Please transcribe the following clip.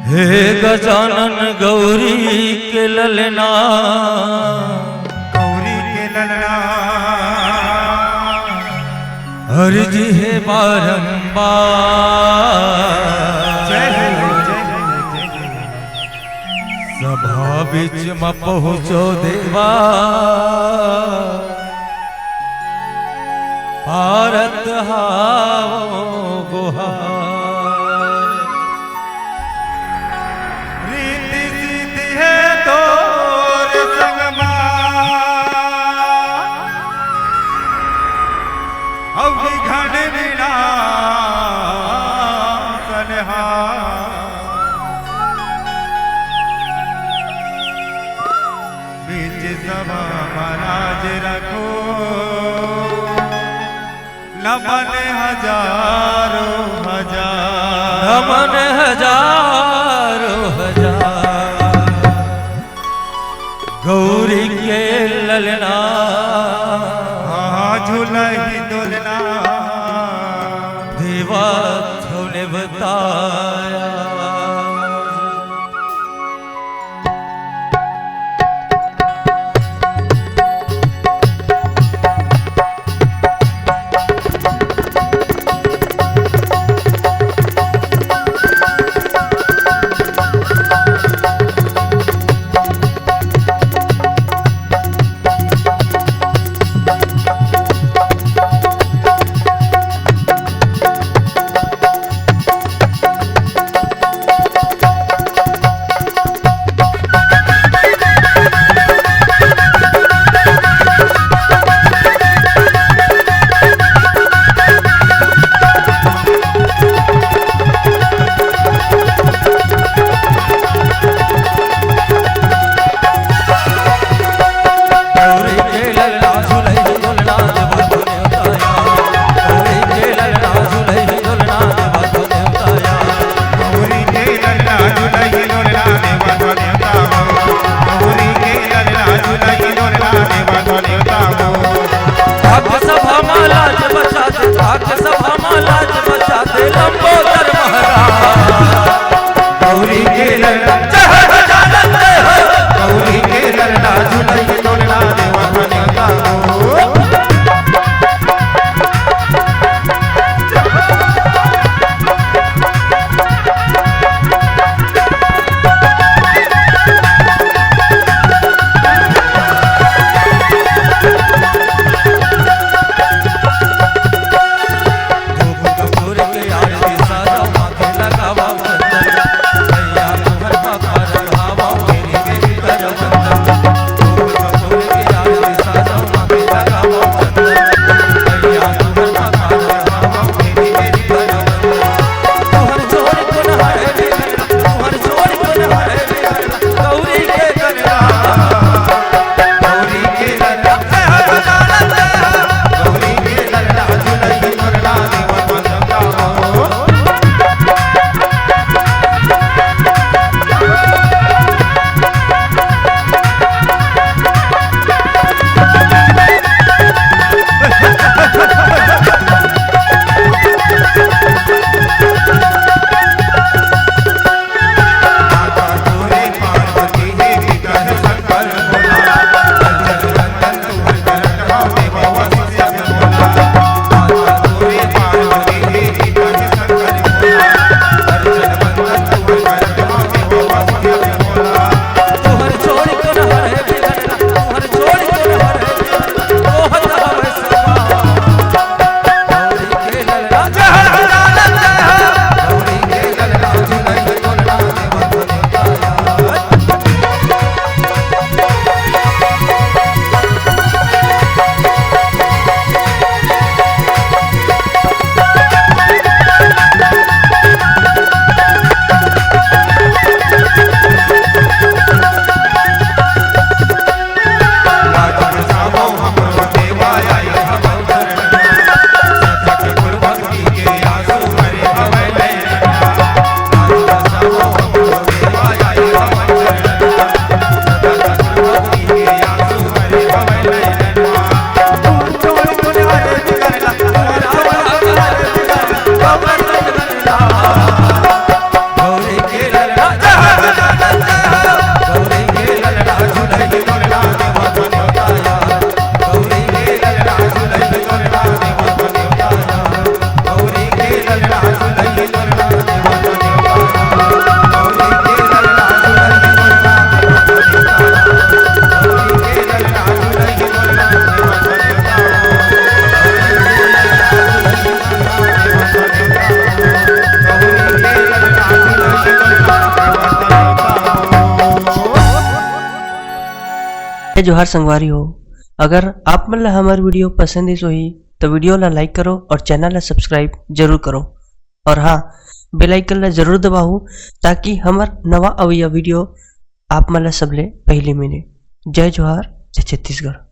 हे गजानन गौरी के ललना, गौरी के ललना अर्ज है बारंबार। जय सभा बीच में पहुँचो देवा, भारत हाओ गुहार। रीति सीधी है तोर संगमा, अवि घन बिना सनहा। बीच सभा महाराज रखो, नमन हजारों हजार, नमन हजारों हजार। गौरी के ललना झूलही दुलना, देवा ने बताया। जोहार संगवारी हो। अगर आप मन ला हमार वीडियो पसंद है सोही तो वीडियो ला लाइक करो और चैनल ला सब्सक्राइब जरूर करो। और हाँ, बेल आइकन ला जरूर दबाओ ताकि हमार नवा अवैया वीडियो आप मन ला सबले पहले मिले। जय जोहार, जय छत्तीसगढ़।